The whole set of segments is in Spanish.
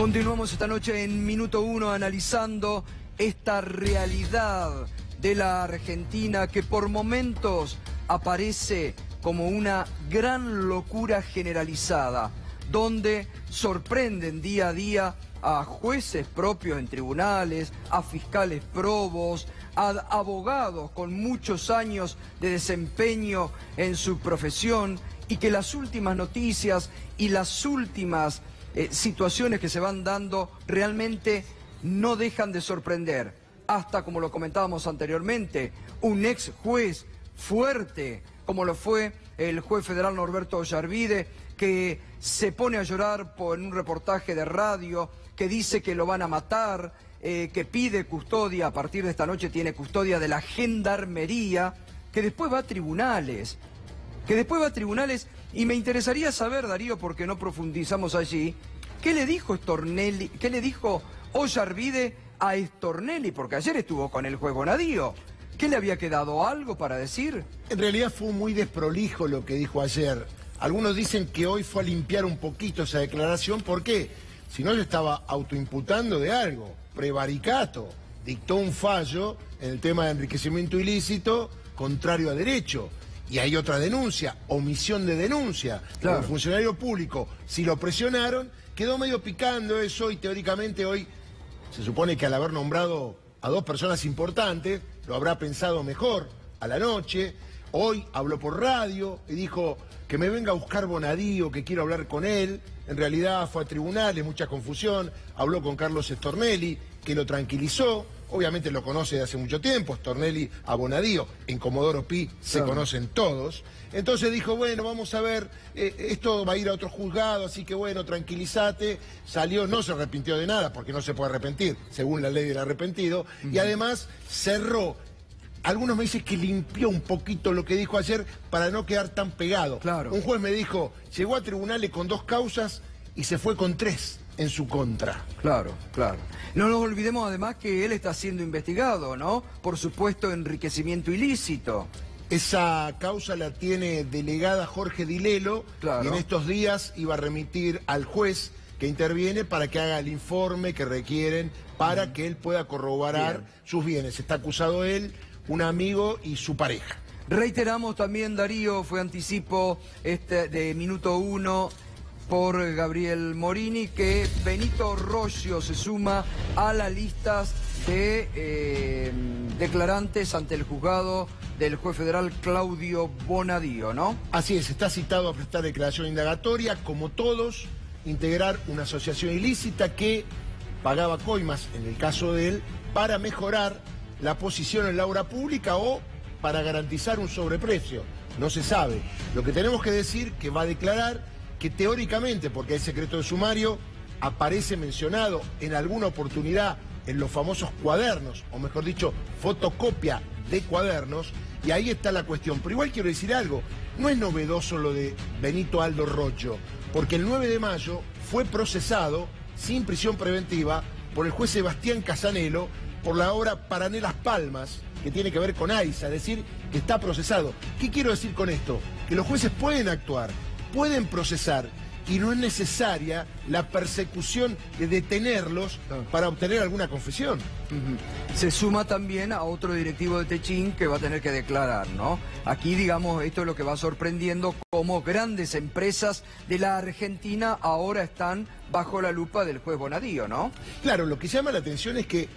Continuamos esta noche en Minuto Uno analizando esta realidad de la Argentina que por momentos aparece como una gran locura generalizada, donde sorprenden día a día a jueces propios en tribunales, a fiscales probos, a abogados con muchos años de desempeño en su profesión, y que las últimas noticias y las últimas situaciones que se van dando realmente no dejan de sorprender. Hasta, como lo comentábamos anteriormente, un ex juez fuerte, como lo fue el juez federal Norberto Ollarvide, que se pone a llorar por un reportaje de radio, que dice que lo van a matar, que pide custodia, a partir de esta noche tiene custodia de la Gendarmería, que después va a tribunales. Y me interesaría saber, Darío, porque no profundizamos allí, ¿qué le dijo Stornelli, qué le dijo Ollarvide a Stornelli? Porque ayer estuvo con el juez Bonadío. ¿Qué le había quedado algo para decir? En realidad fue muy desprolijo lo que dijo ayer. Algunos dicen que hoy fue a limpiar un poquito esa declaración. ¿Por qué? Si no, se estaba autoimputando de algo. Prevaricato. Dictó un fallo en el tema de enriquecimiento ilícito contrario a derecho. Y hay otra denuncia, omisión de denuncia. Claro. Como funcionario público, si lo presionaron, quedó medio picando eso y teóricamente hoy se supone que al haber nombrado a dos personas importantes, lo habrá pensado mejor a la noche. Hoy habló por radio y dijo que me venga a buscar Bonadío, que quiero hablar con él. En realidad fue a tribunales, mucha confusión. Habló con Carlos Stornelli, que lo tranquilizó. Obviamente lo conoce de hace mucho tiempo, Stornelli a Bonadío. En Comodoro Pi se conocen todos. Entonces dijo, bueno, vamos a ver, esto va a ir a otro juzgado, así que bueno, tranquilízate. Salió, no se arrepintió de nada, porque no se puede arrepentir, según la ley del arrepentido. Y además cerró. Algunos me dicen que limpió un poquito lo que dijo ayer para no quedar tan pegado. Claro. Un juez me dijo, llegó a tribunales con 2 causas y se fue con 3 en su contra. Claro, claro. No nos olvidemos además que él está siendo investigado, ¿no? Por supuesto, enriquecimiento ilícito. Esa causa la tiene delegada Jorge Dilelo, claro. Y en estos días iba a remitir al juez que interviene para que haga el informe que requieren para que él pueda corroborar sus bienes. Está acusado él, un amigo y su pareja. Reiteramos también, Darío, fue anticipo de Minuto Uno por Gabriel Morini, que Benito Roggio se suma a las listas de declarantes ante el juzgado del juez federal Claudio Bonadío, ¿no? Así es, está citado a prestar declaración indagatoria, como todos, integrar una asociación ilícita que pagaba coimas, en el caso de él, para mejorar la posición en la obra pública o para garantizar un sobreprecio. No se sabe. Lo que tenemos que decir que va a declarar que teóricamente, porque hay secreto de sumario, aparece mencionado en alguna oportunidad en los famosos cuadernos, o mejor dicho, fotocopia de cuadernos, y ahí está la cuestión. Pero igual quiero decir algo, no es novedoso lo de Benito Aldo Roggio, porque el 9 de mayo fue procesado sin prisión preventiva por el juez Sebastián Casanelo por la obra Paranelas Palmas, que tiene que ver con AISA, es decir, que está procesado. ¿Qué quiero decir con esto? Que los jueces pueden actuar, pueden procesar, y no es necesaria la persecución de detenerlos para obtener alguna confesión. Se suma también a otro directivo de Techín que va a tener que declarar, ¿no? Aquí, digamos, esto es lo que va sorprendiendo, cómo grandes empresas de la Argentina ahora están bajo la lupa del juez Bonadío, ¿no? Claro, lo que llama la atención es que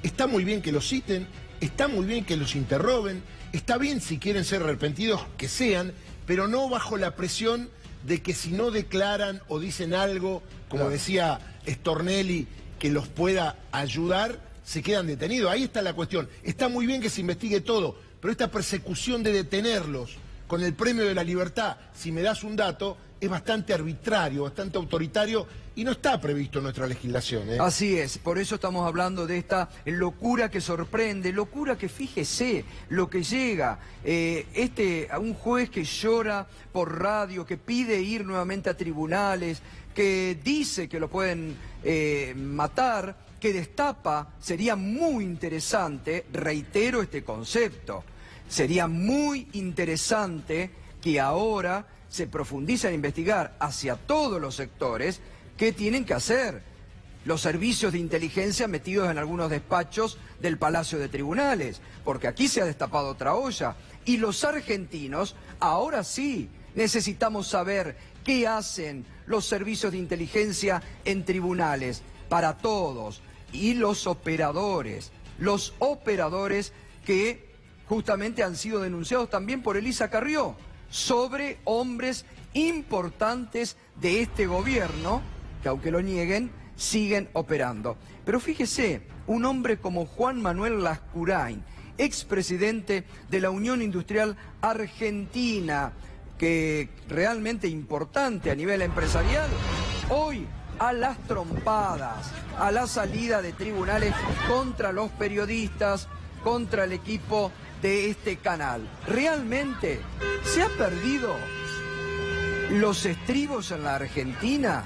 está muy bien que los citen, está muy bien que los interroguen, está bien si quieren ser arrepentidos que sean, pero no bajo la presión de que si no declaran o dicen algo, como decía Stornelli, que los pueda ayudar, se quedan detenidos. Ahí está la cuestión. Está muy bien que se investigue todo, pero esta persecución de detenerlos con el premio de la libertad, si me das un dato, es bastante arbitrario, bastante autoritario y no está previsto en nuestra legislación. Así es, por eso estamos hablando de esta locura que sorprende, locura que fíjese lo que llega. A un juez que llora por radio, que pide ir nuevamente a tribunales, que dice que lo pueden matar, que destapa. Sería muy interesante, reitero este concepto, sería muy interesante que ahora se profundice en investigar hacia todos los sectores qué tienen que hacer. los servicios de inteligencia metidos en algunos despachos del Palacio de Tribunales, porque aquí se ha destapado otra olla. Y los argentinos, ahora sí, necesitamos saber qué hacen los servicios de inteligencia en tribunales, para todos, y los operadores que justamente han sido denunciados también por Elisa Carrió, sobre hombres importantes de este gobierno, que aunque lo nieguen, siguen operando. Pero fíjese, un hombre como Juan Manuel Lascurain, expresidente de la Unión Industrial Argentina, que realmente importante a nivel empresarial, hoy a las trompadas, a la salida de tribunales contra los periodistas, contra el equipo de este canal. ¿Realmente se ha perdido los estribos en la Argentina?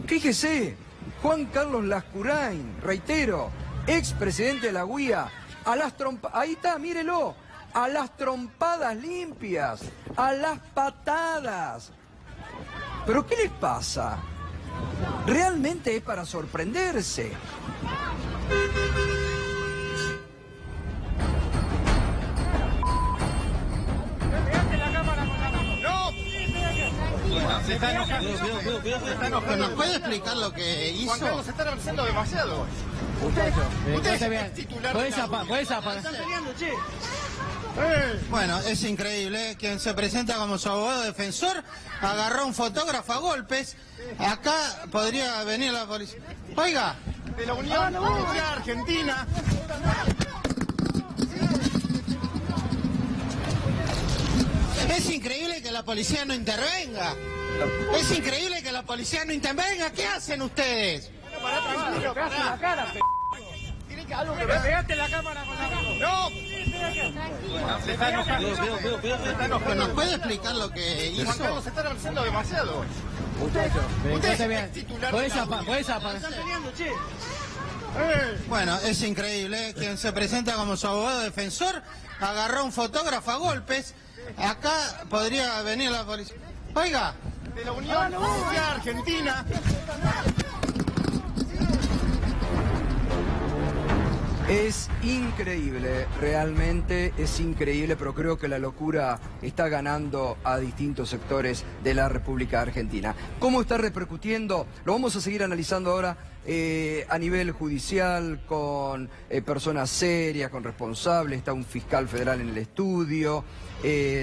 Fíjese, Juan Carlos Lascurain, reitero, expresidente de la UIA, a las trompadas, ahí está, mírelo, a las trompadas limpias, a las patadas. ¿Pero qué les pasa? Realmente es para sorprenderse. Se está enojando. ¿Nos puede explicar lo que hizo? Juan Carlos, se están avanzando demasiado. Usted es titular. ¿Puedes apagar? Bueno, es increíble. Quien se presenta como su abogado defensor agarró a un fotógrafo a golpes. Acá podría venir la policía. Oiga. De la Unión Industrial Argentina. Es increíble que la policía no intervenga. Es increíble que la policía no intervenga. ¿Qué hacen ustedes? Pará, tranquilo, pará. La cara, tiene que algo que ver. Pegate la cámara con la mano. ¡No! Se está enojando. Se está enojando. ¿Nos puede explicar lo que hizo? Juan Carlos, se están avanzando demasiado. Usted es titular. ¿Puedes apagar? Bueno, es increíble. Quien se presenta como su abogado defensor agarró a un fotógrafo a golpes. Acá podría venir la policía. Oiga. De la Unión Industrial Argentina. Es increíble, realmente es increíble, pero creo que la locura está ganando a distintos sectores de la República Argentina. ¿Cómo está repercutiendo? Lo vamos a seguir analizando ahora a nivel judicial, con personas serias, con responsables, está un fiscal federal en el estudio,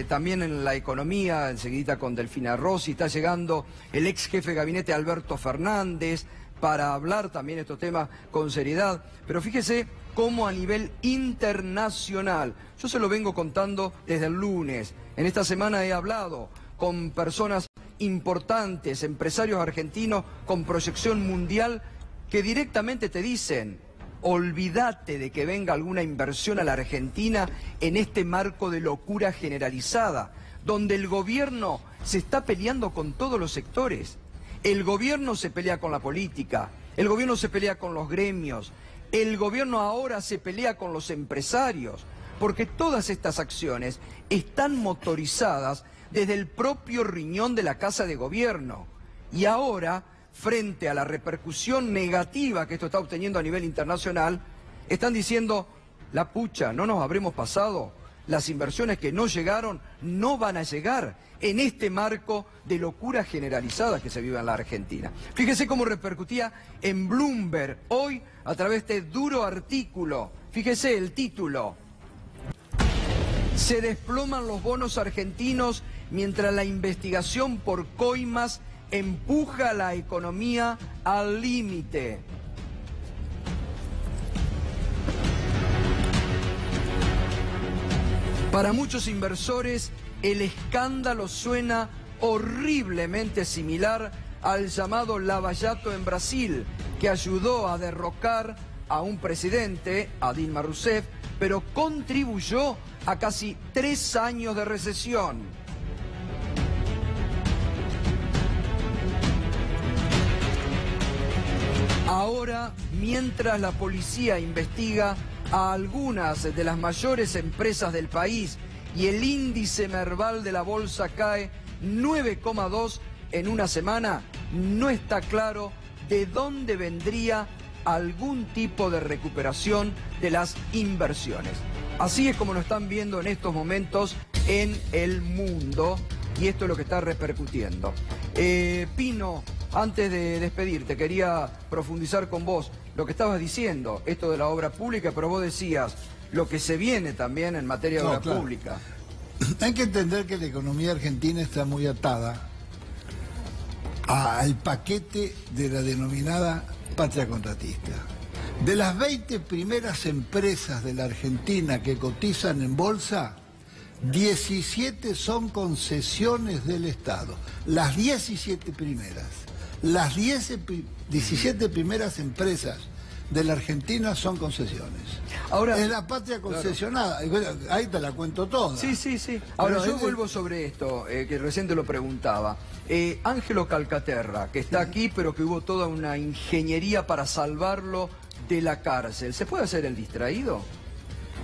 también en la economía, enseguida con Delfina Rossi, está llegando el ex jefe de gabinete Alberto Fernández, para hablar también estos temas con seriedad. Pero fíjese cómo a nivel internacional, yo se lo vengo contando desde el lunes, en esta semana he hablado con personas importantes, empresarios argentinos con proyección mundial, que directamente te dicen: olvídate de que venga alguna inversión a la Argentina en este marco de locura generalizada, donde el gobierno se está peleando con todos los sectores. El gobierno se pelea con la política, el gobierno se pelea con los gremios, el gobierno ahora se pelea con los empresarios, porque todas estas acciones están motorizadas desde el propio riñón de la Casa de Gobierno. Y ahora, frente a la repercusión negativa que esto está obteniendo a nivel internacional, están diciendo: la pucha, no nos habremos pasado, las inversiones que no llegaron no van a llegar en este marco de locura generalizada que se vive en la Argentina. Fíjese cómo repercutía en Bloomberg hoy a través de este duro artículo. Fíjese el título: se desploman los bonos argentinos mientras la investigación por coimas empuja la economía al límite. Para muchos inversores, el escándalo suena horriblemente similar al llamado Lava Jato en Brasil, que ayudó a derrocar a un presidente, a Dilma Rousseff, pero contribuyó a casi 3 años de recesión. Ahora, mientras la policía investiga a algunas de las mayores empresas del país y el índice Merval de la bolsa cae 9,2 en una semana, no está claro de dónde vendría algún tipo de recuperación de las inversiones. Así es como lo están viendo en estos momentos en el mundo, y esto es lo que está repercutiendo. Pino, antes de despedirte, quería profundizar con vos lo que estabas diciendo, esto de la obra pública, pero vos decías lo que se viene también en materia de obra pública. Hay que entender que la economía argentina está muy atada al paquete de la denominada patria contratista. De las 20 primeras empresas de la Argentina que cotizan en bolsa, 17 son concesiones del Estado. Las 17 primeras. Las 17 primeras empresas de la Argentina son concesiones. Ahora, es la patria concesionada. Claro. Ahí te la cuento toda. Sí, sí, sí. Ahora, yo vuelvo sobre esto, que recién te lo preguntaba. Ángelo Calcaterra, que está aquí, pero que hubo toda una ingeniería para salvarlo de la cárcel. ¿Se puede hacer el distraído?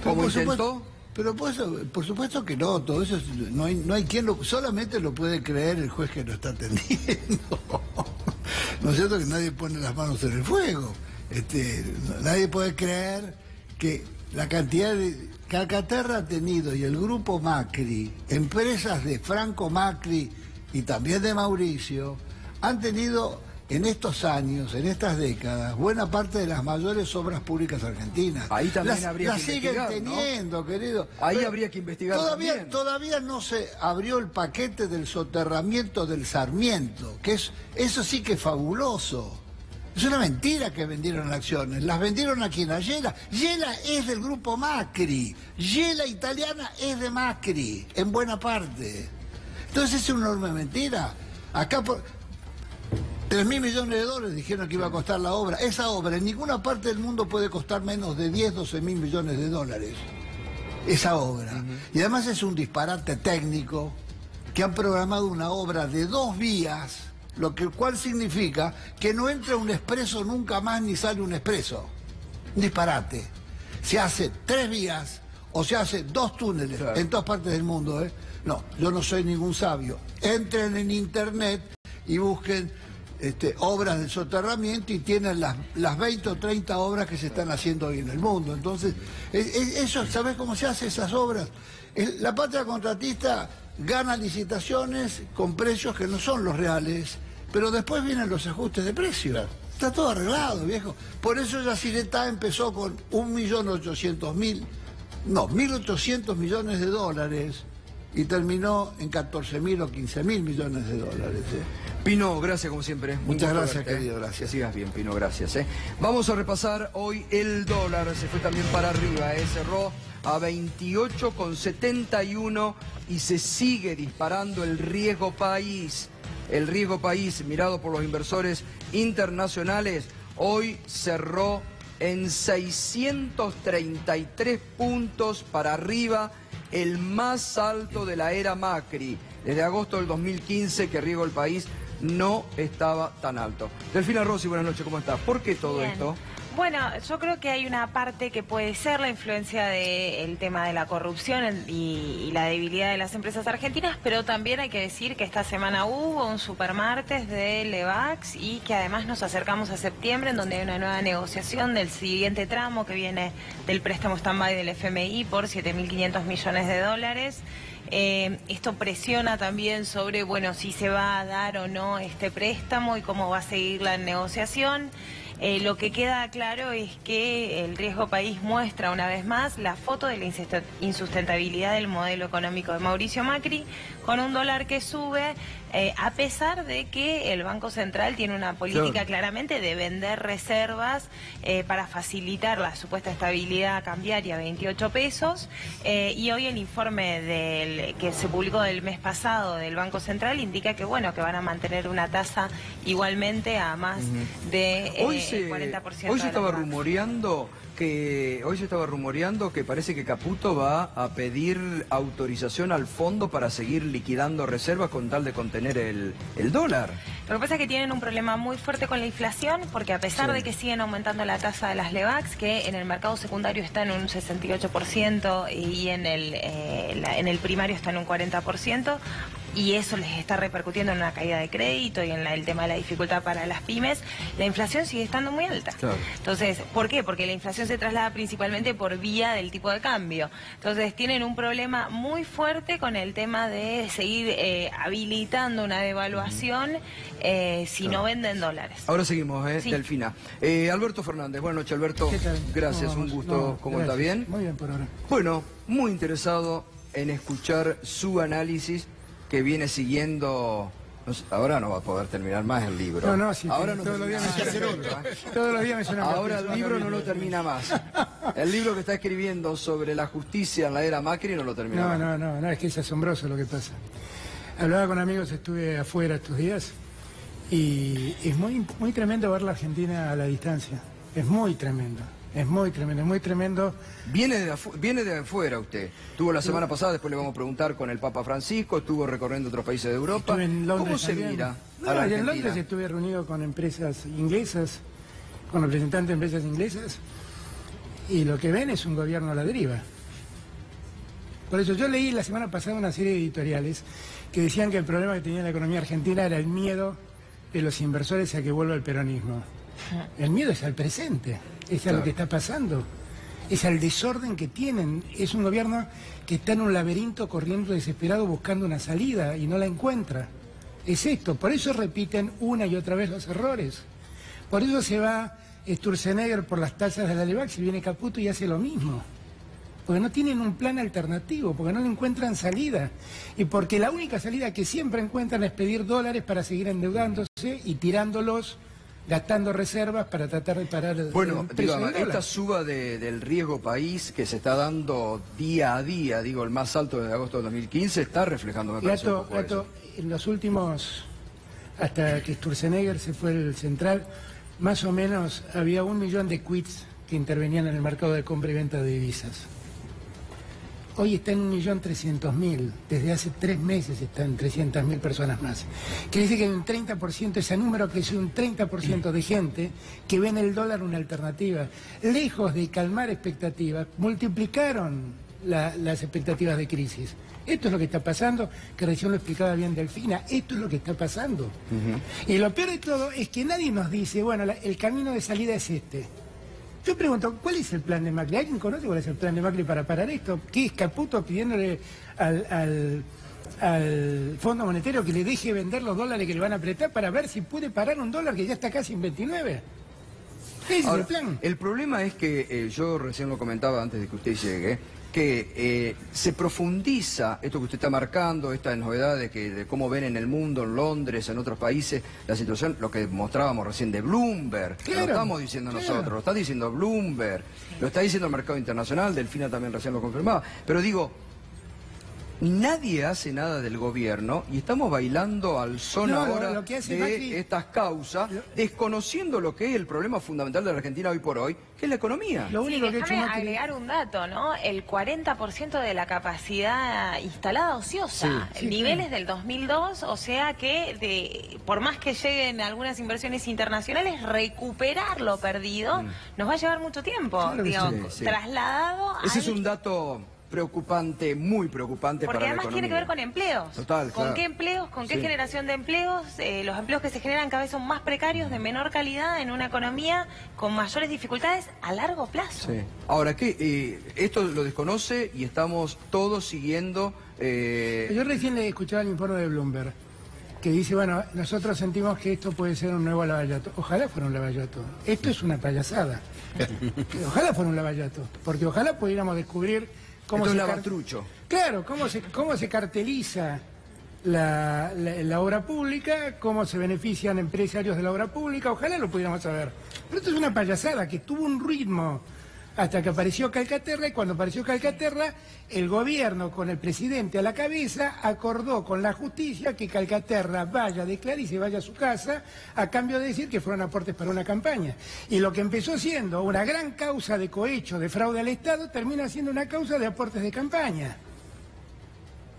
¿Como intentó? Pero por supuesto que no, todo eso no hay quien solamente lo puede creer el juez que lo está atendiendo. ¿No es cierto que nadie pone las manos en el fuego? Nadie puede creer que la cantidad de... Calcaterra ha tenido, y el grupo Macri, empresas de Franco Macri y también de Mauricio, han tenido en estos años, en estas décadas, buena parte de las mayores obras públicas argentinas. Ahí también habría que investigar, siguen teniendo, ¿no? Querido. Ahí habría que investigar todavía no se abrió el paquete del soterramiento del Sarmiento, que eso sí que es fabuloso. Es una mentira que vendieron acciones. Las vendieron a quien, a Yela. Yela es del grupo Macri. Yela italiana es de Macri, en buena parte. Entonces es una enorme mentira. Acá por 3.000 millones de dólares dijeron que iba a costar la obra. Esa obra en ninguna parte del mundo puede costar menos de 10, 12.000 millones de dólares. Esa obra. Y además es un disparate técnico que han programado una obra de 2 vías, lo cual significa que no entra un expreso nunca más ni sale un expreso. Un disparate. Se hace 3 vías o se hace 2 túneles en todas partes del mundo. No, yo no soy ningún sabio. Entren en internet y busquen obras de soterramiento y tienen las 20 o 30 obras que se están haciendo hoy en el mundo. Entonces, eso, ¿sabés cómo se hace esas obras? La patria contratista gana licitaciones con precios que no son los reales, pero después vienen los ajustes de precio. Está todo arreglado, viejo. Por eso Yacyretá empezó con 1.800.000 millones de dólares y terminó en 14.000 o 15.000 millones de dólares. Pino, gracias como siempre. Muchas gracias, querido, gracias. Que sigas bien, Pino, gracias. Vamos a repasar hoy el dólar, se fue también para arriba, cerró a 28,71 y se sigue disparando el riesgo país. El riesgo país, mirado por los inversores internacionales, hoy cerró en 633 puntos para arriba, el más alto de la era Macri. Desde agosto del 2015 que riesgo el país no estaba tan alto. Delfina Rossi, buenas noches, ¿cómo estás? ¿Por qué todo esto? Bueno, yo creo que hay una parte que puede ser la influencia del tema de la corrupción y la debilidad de las empresas argentinas, pero también hay que decir que esta semana hubo un supermartes de Levax y que además nos acercamos a septiembre, en donde hay una nueva negociación del siguiente tramo que viene del préstamo stand-by del FMI por 7.500 millones de dólares. Esto presiona también sobre, bueno, si se va a dar o no este préstamo y cómo va a seguir la negociación. Lo que queda claro es que el riesgo país muestra una vez más la foto de la insustentabilidad del modelo económico de Mauricio Macri, con un dólar que sube, a pesar de que el Banco Central tiene una política claramente de vender reservas para facilitar la supuesta estabilidad cambiaria, 28 pesos, y hoy el informe que se publicó del mes pasado del Banco Central indica que, bueno, que van a mantener una tasa igualmente a más de... Hoy se estaba rumoreando que parece que Caputo va a pedir autorización al fondo para seguir liquidando reservas con tal de contener el dólar. Lo que pasa es que tienen un problema muy fuerte con la inflación, porque a pesar de que siguen aumentando la tasa de las Levax, que en el mercado secundario está en un 68% y en el primario está en un 40%, y eso les está repercutiendo en una caída de crédito y en el tema de la dificultad para las pymes, la inflación sigue estando muy alta. Claro. Entonces, ¿por qué? Porque la inflación se traslada principalmente por vía del tipo de cambio. Entonces, tienen un problema muy fuerte con el tema de seguir habilitando una devaluación si no venden dólares. Ahora seguimos, Sí. Delfina. Alberto Fernández. Buenas noches, Alberto. ¿Qué tal? Gracias, ¿Cómo un vamos? gusto. ¿Cómo está? Gracias. ¿Bien? Muy bien por ahora. Bueno, muy interesado en escuchar su análisis que viene siguiendo... no sé, ahora no va a poder terminar más el libro. No, sí, ahora no todos los días termina me más. suena Todos los días me suena Ahora el libro no lo termina más. El libro que está escribiendo sobre la justicia en la era Macri no lo termina más. No, es que es asombroso lo que pasa. Hablaba con amigos, estuve afuera estos días y es muy tremendo ver la Argentina a la distancia. Es muy tremendo. Es muy tremendo. Viene de afuera usted. Estuvo la semana pasada, después le vamos a preguntar con el Papa Francisco, estuvo recorriendo otros países de Europa. Estuve en Londres ¿Cómo se también. mira No, a la y en Argentina? Londres estuve reunido con empresas inglesas, con representantes de empresas inglesas, y lo que ven es un gobierno a la deriva. Por eso yo leí la semana pasada una serie de editoriales que decían que el problema que tenía la economía argentina era el miedo de los inversores a que vuelva el peronismo. El miedo es al presente, es a lo que está pasando, es al desorden que tienen. Es un gobierno que está en un laberinto corriendo desesperado buscando una salida y no la encuentra. Es esto, por eso repiten una y otra vez los errores. Por eso se va Sturzenegger por las tasas de la Levax y viene Caputo y hace lo mismo. Porque no tienen un plan alternativo, porque no le encuentran salida. Y porque la única salida que siempre encuentran es pedir dólares para seguir endeudándose y tirándolos, gastando reservas para tratar de parar el Bueno, precio del dólar. esta suba del riesgo país que se está dando día a día, digo, el más alto desde agosto de 2015, está reflejando, me parece, un poco eso. En los últimos, hasta que Sturzenegger se fue el central, más o menos había 1 millón de quits que intervenían en el mercado de compra y venta de divisas. Hoy está en 1.300.000, desde hace 3 meses están 300.000 personas más. Quiere decir que hay un 30%, ese número que es un 30% de gente que ve en el dólar una alternativa. Lejos de calmar expectativas, multiplicaron las expectativas de crisis. Esto es lo que está pasando, que recién lo explicaba bien Delfina, esto es lo que está pasando. Y lo peor de todo es que nadie nos dice, bueno, el camino de salida es este. Yo pregunto, ¿cuál es el plan de Macri? ¿Alguien conoce cuál es el plan de Macri para parar esto? ¿Qué es Caputo pidiéndole al Fondo Monetario que le deje vender los dólares que le van a apretar para ver si puede parar un dólar que ya está casi en 29? Ese Ahora, es el plan. el problema es que, yo recién lo comentaba antes de que usted llegue, que se profundiza esto que usted está marcando, estas novedades de cómo ven en el mundo, en Londres, en otros países, la situación, lo que mostrábamos recién de Bloomberg, Claro, lo estamos diciendo nosotros, lo está diciendo Bloomberg, lo está diciendo el mercado internacional, Delfina también recién lo confirmaba, pero digo, nadie hace nada del gobierno y estamos bailando al son ahora lo que hace de Macri- estas causas, desconociendo lo que es el problema fundamental de la Argentina hoy por hoy, que es la economía. Lo único que ha hecho Déjame Macri... agregar un dato, ¿no? El 40% de la capacidad instalada ociosa, Sí, niveles del 2002, o sea que por más que lleguen algunas inversiones internacionales, recuperar lo perdido nos va a llevar mucho tiempo, Claro que digamos, sí. trasladado Ese es al- un dato preocupante, muy preocupante Porque para la además economía. tiene que ver con empleos. Total, ¿Con claro. qué empleos? ¿Con qué Sí. generación de empleos? Los empleos que se generan cada vez son más precarios, de menor calidad, en una economía con mayores dificultades a largo plazo. Sí. Ahora, ¿qué? Esto lo desconoce y estamos todos siguiendo... Yo recién le escuchaba el informe de Bloomberg, que dice, bueno, nosotros sentimos que esto puede ser un nuevo Lavallato. Ojalá fuera un Lavallato. Esto es una payasada. Ojalá fuera un Lavallato, porque ojalá pudiéramos descubrir cómo Esto es se lavatrucho. Claro, cómo se carteliza la obra pública, cómo se benefician empresarios de la obra pública, ojalá lo pudiéramos saber. Pero esto es una payasada que tuvo un ritmo hasta que apareció Calcaterra, y cuando apareció Calcaterra, el gobierno con el presidente a la cabeza acordó con la justicia que Calcaterra vaya, declare y se vaya a su casa, a cambio de decir que fueron aportes para una campaña. Y lo que empezó siendo una gran causa de cohecho, de fraude al Estado, termina siendo una causa de aportes de campaña.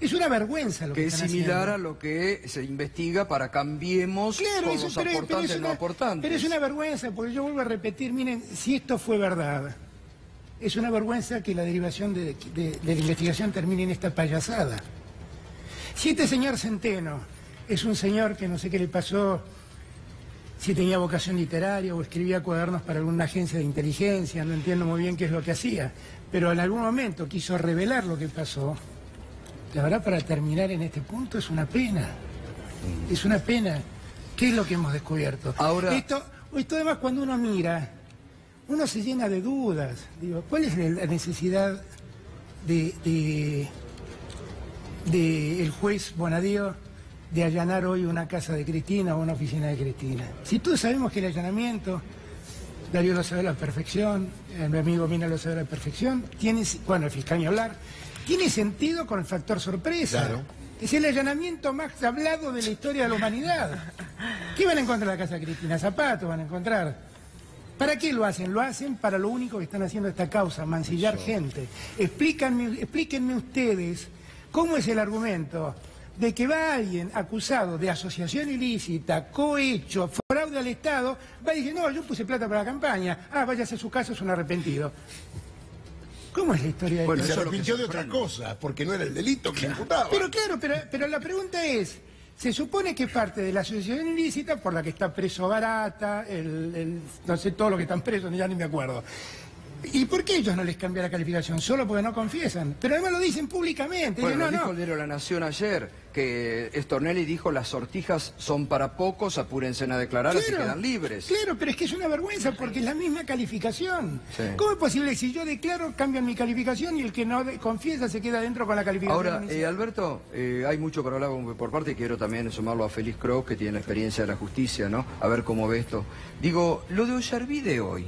Es una vergüenza lo que Que es están similar haciendo. a lo que se investiga para Cambiemos Claro, con eso, los pero aportantes es no aportantes. pero es una vergüenza, porque yo vuelvo a repetir, miren, si esto fue verdad, es una vergüenza que la derivación de la investigación termine en esta payasada. Si este señor Centeno es un señor que no sé qué le pasó, si tenía vocación literaria o escribía cuadernos para alguna agencia de inteligencia, no entiendo muy bien qué es lo que hacía, pero en algún momento quiso revelar lo que pasó. La verdad, para terminar en este punto, es una pena. Es una pena. ¿Qué es lo que hemos descubierto? Ahora... Esto además, cuando uno mira, uno se llena de dudas. Digo, ¿cuál es la necesidad de el juez Bonadío de allanar hoy una casa de Cristina o una oficina de Cristina? Si todos sabemos que el allanamiento, Darío lo sabe a la perfección, mi amigo Mina lo sabe a la perfección, bueno, el fiscal ni hablar, tiene sentido con el factor sorpresa. Claro. Es el allanamiento más hablado de la historia de la humanidad. ¿Qué van a encontrar en la casa de Cristina? Zapatos van a encontrar. ¿Para qué lo hacen? Lo hacen para lo único que están haciendo esta causa, mancillar gente. Explíquenme ustedes cómo es el argumento de que va alguien acusado de asociación ilícita, cohecho, fraude al Estado, va y dice, no, yo puse plata para la campaña, váyase a su casa, es un arrepentido. ¿Cómo es la historia de Bueno, esto? se arrepintió de otra cosa, porque no era el delito que le imputaba. Pero claro, pero la pregunta es, se supone que es parte de la asociación ilícita por la que está preso Barata, no sé, todos los que están presos, ya ni me acuerdo. ¿Y por qué ellos no les cambian la calificación? Solo porque no confiesan. Pero además lo dicen públicamente. Bueno, Dicen, lo dijo el diario La Nación ayer, que Stornelli dijo las sortijas son para pocos, apúrense a declarar, así quedan libres. Claro, pero es que es una vergüenza porque es la misma calificación. Sí. ¿Cómo es posible que si yo declaro cambian mi calificación y el que no confiesa se queda dentro con la calificación? Ahora, Alberto, hay mucho para hablar por parte, y quiero también sumarlo a Félix Croix, que tiene la experiencia de la justicia, ¿no? A ver cómo ve esto. Digo, lo de Ollarvide hoy,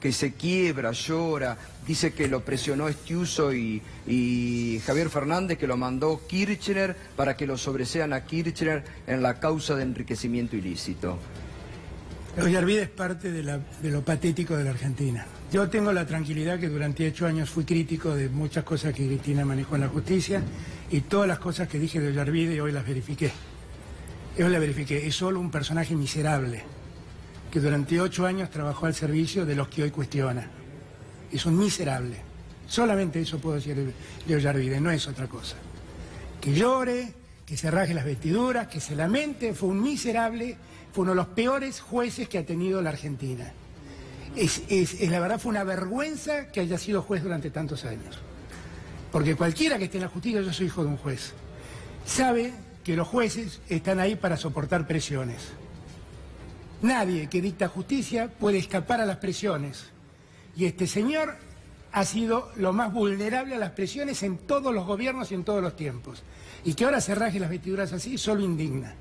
que se quiebra, llora, dice que lo presionó Estiuso y Javier Fernández, que lo mandó Kirchner para que lo sobresean a Kirchner en la causa de enriquecimiento ilícito. Ollarvide es parte de lo patético de la Argentina. Yo tengo la tranquilidad que durante 8 años fui crítico de muchas cosas que Cristina manejó en la justicia y todas las cosas que dije de Ollarvide hoy las verifiqué. Hoy las verifiqué. Es solo un personaje miserable que durante 8 años trabajó al servicio de los que hoy cuestiona. Es un miserable. Solamente eso puedo decir de Ollarvide, no es otra cosa. Que llore, que se raje las vestiduras, que se lamente, fue un miserable, fue uno de los peores jueces que ha tenido la Argentina. La verdad fue una vergüenza que haya sido juez durante tantos años. Porque cualquiera que esté en la justicia, yo soy hijo de un juez, sabe que los jueces están ahí para soportar presiones. Nadie que dicta justicia puede escapar a las presiones. Y este señor ha sido lo más vulnerable a las presiones en todos los gobiernos y en todos los tiempos. Y que ahora se raje las vestiduras así, solo indigna,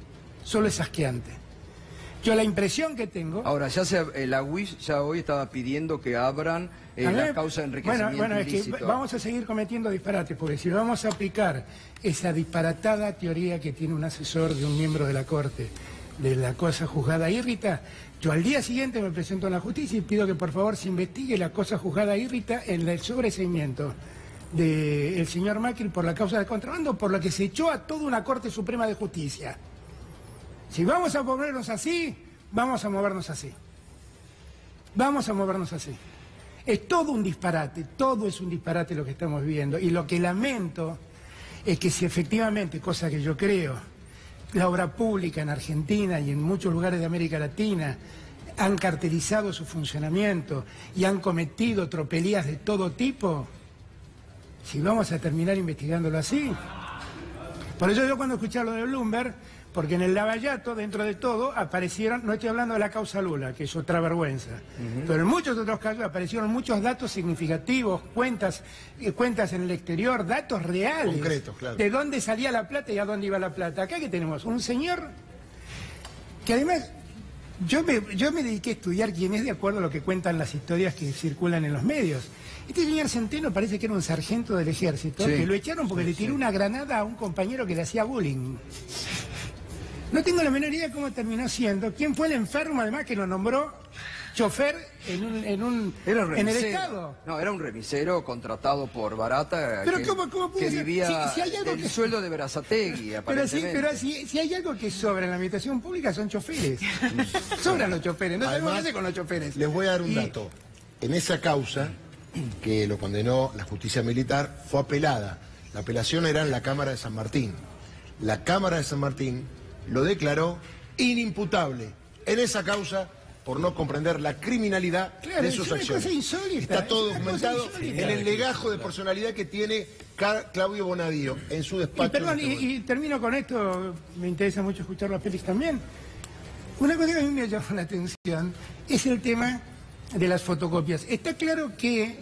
solo es asqueante. Yo la impresión que tengo... Ahora, la UIS ya hoy estaba pidiendo que abran la causa de enriquecimiento bueno, ilícito. Es que vamos a seguir cometiendo disparates, porque si vamos a aplicar esa disparatada teoría que tiene un asesor de un miembro de la Corte, de la cosa juzgada írrita, yo al día siguiente me presento a la justicia y pido que por favor se investigue la cosa juzgada írrita en el sobreseimiento del señor Macri por la causa de contrabando, por la que se echó a toda una Corte Suprema de Justicia. Si vamos a movernos así, vamos a movernos así. Vamos a movernos así. Es todo un disparate, todo es un disparate lo que estamos viviendo. Y lo que lamento es que si efectivamente, cosa que yo creo, la obra pública en Argentina y en muchos lugares de América Latina han cartelizado su funcionamiento y han cometido tropelías de todo tipo, si vamos a terminar investigándolo así. Por eso yo cuando escuché lo de Bloomberg, porque en el Lavallato, dentro de todo, aparecieron, no estoy hablando de la causa Lula, que es otra vergüenza, pero en muchos otros casos aparecieron muchos datos significativos, cuentas en el exterior, datos reales. Concretos, claro. De dónde salía la plata y a dónde iba la plata. Acá que tenemos un señor que además, yo me dediqué a estudiar quién es de acuerdo a lo que cuentan las historias que circulan en los medios. Este señor Centeno parece que era un sargento del ejército, que lo echaron porque le tiró una granada a un compañero que le hacía bullying. No tengo la menor idea cómo terminó siendo. ¿Quién fue el enfermo, además, que lo nombró chofer en el Estado? No, era un remisero contratado por Barata, pero ¿cómo puede que ser? vivía Si hay algo del sueldo de Berazategui, aparentemente. Pero si hay algo que sobra en la administración pública son choferes. Sobran los choferes, no sabemos qué hacer con los choferes. Les voy a dar un dato. En esa causa, que lo condenó la justicia militar, fue apelada. La apelación era en la Cámara de San Martín. La Cámara de San Martín lo declaró inimputable en esa causa por no comprender la criminalidad de sus acciones. Está todo documentado en el legajo de personalidad que tiene Claudio Bonadío en su despacho. Y termino con esto, me interesa mucho escucharlo a Félix también. Una cosa que a mí me llama la atención es el tema de las fotocopias. Está claro que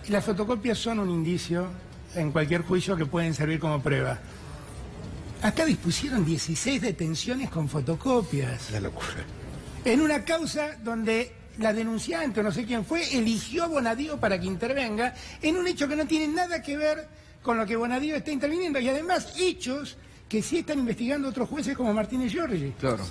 las fotocopias son un indicio en cualquier juicio que pueden servir como prueba. Acá dispusieron 16 detenciones con fotocopias. La locura. En una causa donde la denunciante, o no sé quién fue, eligió a Bonadío para que intervenga en un hecho que no tiene nada que ver con lo que Bonadío está interviniendo. Y además hechos que sí están investigando otros jueces como Martínez Giorgi. Claro.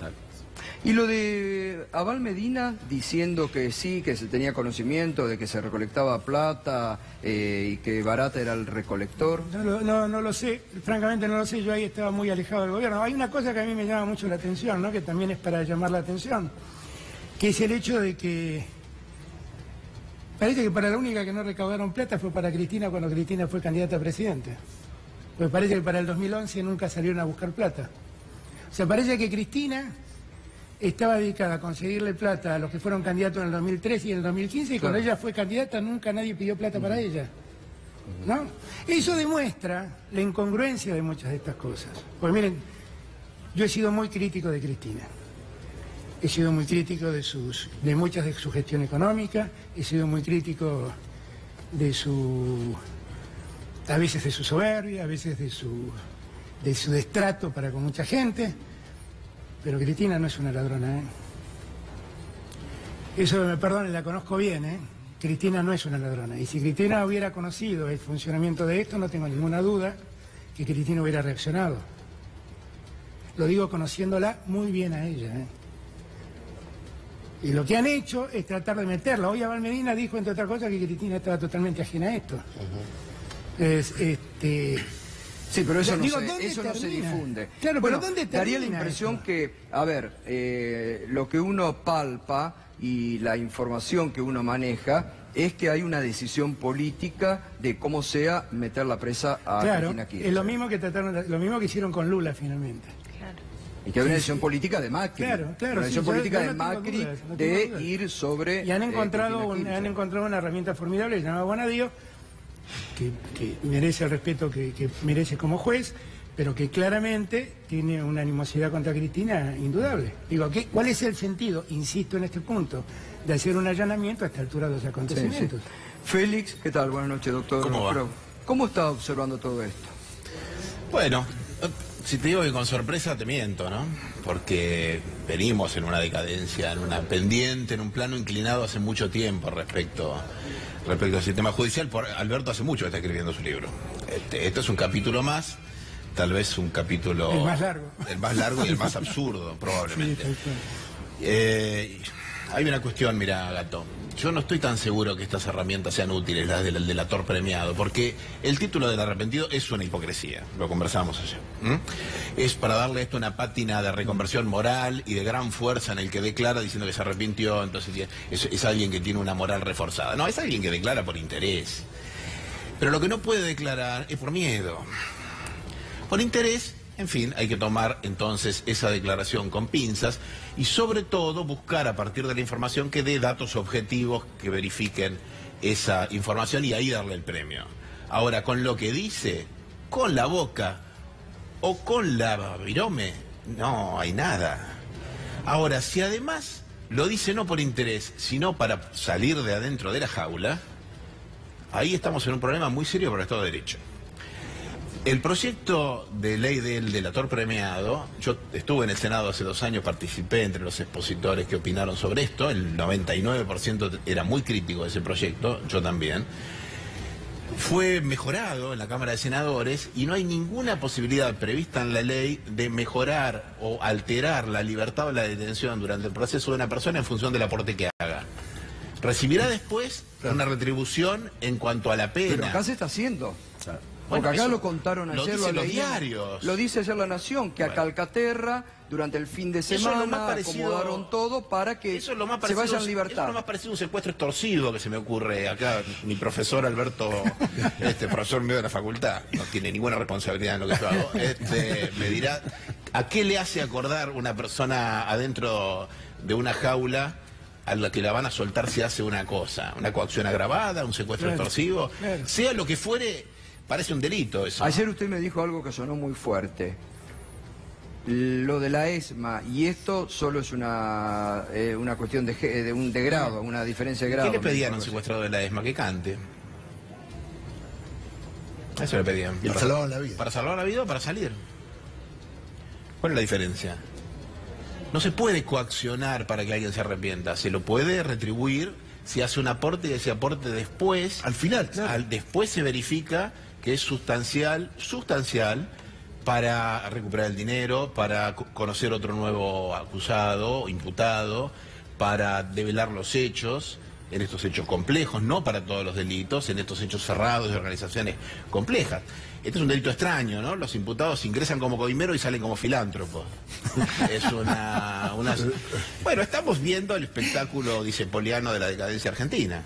Y lo de Abal Medina diciendo que sí, que se tenía conocimiento de que se recolectaba plata y que Barata era el recolector. No lo sé, francamente no lo sé, yo ahí estaba muy alejado del gobierno. Hay una cosa que a mí me llama mucho la atención, ¿no? Que también es para llamar la atención, que es el hecho de que parece que para la única que no recaudaron plata fue para Cristina cuando Cristina fue candidata a presidente. Pues parece que para el 2011 nunca salieron a buscar plata. O sea, parece que Cristina estaba dedicada a conseguirle plata a los que fueron candidatos en el 2013 y en el 2015, y cuando ella fue candidata nunca nadie pidió plata para ella, ¿no? Eso demuestra la incongruencia de muchas de estas cosas. Pues miren, yo he sido muy crítico de Cristina, he sido muy crítico de muchas de su gestión económica, he sido muy crítico a veces de su soberbia, a veces de su destrato para con mucha gente. Pero Cristina no es una ladrona, ¿eh? Eso, me perdonen, la conozco bien, ¿eh? Cristina no es una ladrona. Y si Cristina hubiera conocido el funcionamiento de esto, no tengo ninguna duda que Cristina hubiera reaccionado. Lo digo conociéndola muy bien a ella, ¿eh? Y lo que han hecho es tratar de meterla. Hoy Abal Medina dijo, entre otras cosas, que Cristina estaba totalmente ajena a esto. Sí, pero eso, digo, eso no se difunde. Claro, bueno, pero ¿dónde daría la termina impresión esto? que, a ver, lo que uno palpa y la información que uno maneja es que hay una decisión política de cómo sea meter la presa a Cristina Kirchner. Es lo mismo que lo mismo que hicieron con Lula finalmente. Claro. Y que hay una decisión política de Macri. Claro, una decisión sí, política yo de no tengo Macri dudas, no tengo de dudas. ir sobre. Y han encontrado Cristina una herramienta formidable llamada Bonadío, que merece el respeto que merece como juez, pero que claramente tiene una animosidad contra Cristina indudable. Digo, ¿cuál es el sentido, insisto en este punto, de hacer un allanamiento a esta altura de los acontecimientos? Sí. Félix, ¿qué tal? Buenas noches, doctor. ¿Cómo va? ¿Cómo está observando todo esto? Bueno, si te digo que con sorpresa te miento, ¿no? Porque venimos en una decadencia, en una pendiente, en un plano inclinado hace mucho tiempo respecto al sistema judicial. Alberto hace mucho que está escribiendo su libro. Esto es un capítulo más, tal vez un capítulo... El más largo. El más largo y el más absurdo, probablemente. Sí. Hay una cuestión, mira, Gato. Yo no estoy tan seguro que estas herramientas sean útiles, las del delator premiado, porque el título del arrepentido es una hipocresía, lo conversábamos ayer. Es para darle a esto una pátina de reconversión moral y de gran fuerza en el que declara diciendo que se arrepintió, entonces es alguien que tiene una moral reforzada. No, es alguien que declara por interés. Pero lo que no puede declarar es por miedo. Por interés, en fin, hay que tomar entonces esa declaración con pinzas y sobre todo buscar a partir de la información que dé datos objetivos que verifiquen esa información y ahí darle el premio. Ahora, con lo que dice, con la boca o con la virome, no hay nada. Ahora, si además lo dice no por interés, sino para salir de adentro de la jaula, ahí estamos en un problema muy serio para el Estado de Derecho. El proyecto de ley del delator premiado, yo estuve en el Senado hace 2 años, participé entre los expositores que opinaron sobre esto, el 99% era muy crítico de ese proyecto, yo también. Fue mejorado en la Cámara de Senadores y no hay ninguna posibilidad prevista en la ley de mejorar o alterar la libertad o la detención durante el proceso de una persona en función del aporte que haga. Recibirá después una retribución en cuanto a la pena. Pero acá se está haciendo. Porque Bueno, acá eso lo contaron lo ayer, dicen los leí, diarios. Lo dice ayer La Nación, que a Calcaterra, durante el fin de Eso es lo semana, más parecido- acomodaron todo para que Eso es lo más se parecido, vaya en eso es libertad. lo más parecido a un secuestro extorsivo que se me ocurre acá. Mi profesor Alberto, profesor mío de la facultad, no tiene ninguna responsabilidad en lo que yo hago, me dirá, ¿a qué le hace acordar una persona adentro de una jaula a la que la van a soltar si hace una cosa? Una coacción agravada, un secuestro extorsivo, sea lo que fuere, parece un delito eso. Ayer usted me dijo algo que sonó muy fuerte. Lo de la ESMA, y esto solo es una cuestión de grado, una diferencia de grado. ¿Qué le pedían a un algo así. secuestrador de la ESMA? Que cante. Eso le pedían. Y le salvaban la vida. ¿Para salvar la vida o para salir? ¿Cuál es la diferencia? No se puede coaccionar para que alguien se arrepienta. Se lo puede retribuir si hace un aporte y ese aporte después... Al final, claro. Después se verifica que es sustancial para recuperar el dinero, para conocer otro nuevo acusado, imputado, para develar los hechos, en estos hechos complejos, no para todos los delitos, en estos hechos cerrados de organizaciones complejas. Este es un delito extraño, ¿no? Los imputados ingresan como coimeros y salen como filántropos. Es una... Bueno, estamos viendo el espectáculo dicepoliano de la decadencia argentina.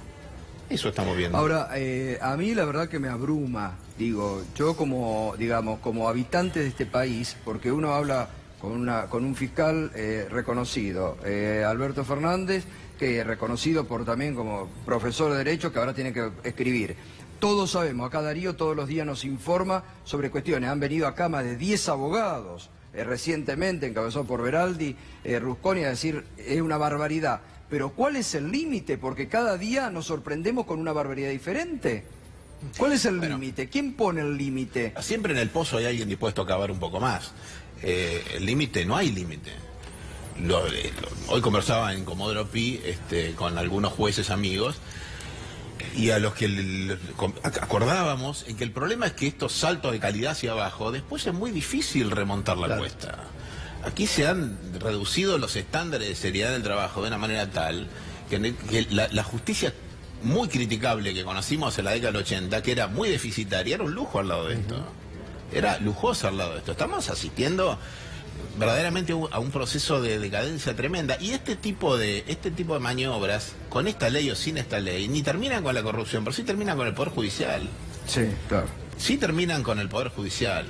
Eso estamos viendo. Ahora, a mí la verdad que me abruma, digo, yo como habitante de este país, porque uno habla con un fiscal reconocido, Alberto Fernández, que es reconocido también como profesor de Derecho, que ahora tiene que escribir. Todos sabemos, acá Darío todos los días nos informa sobre cuestiones. Han venido acá más de 10 abogados, recientemente, encabezado por Beraldi, Rusconi, a decir, es una barbaridad. Pero ¿cuál es el límite? Porque cada día nos sorprendemos con una barbaridad diferente. ¿Cuál es el límite? ¿Quién pone el límite? Siempre en el pozo hay alguien dispuesto a cavar un poco más. El límite, no hay límite. Hoy conversaba en Comodoro Pi con algunos jueces amigos y a los que acordábamos en que el problema es que estos saltos de calidad hacia abajo, después es muy difícil remontar la cuesta. Aquí se han reducido los estándares de seriedad del trabajo de una manera tal que la justicia muy criticable que conocimos en la década del 80, que era muy deficitaria, era un lujo al lado de esto. Era lujosa al lado de esto. Estamos asistiendo verdaderamente a un proceso de decadencia tremenda. Y este tipo de maniobras, con esta ley o sin esta ley, ni terminan con la corrupción, pero sí terminan con el Poder Judicial. Sí, claro. Sí terminan con el Poder Judicial.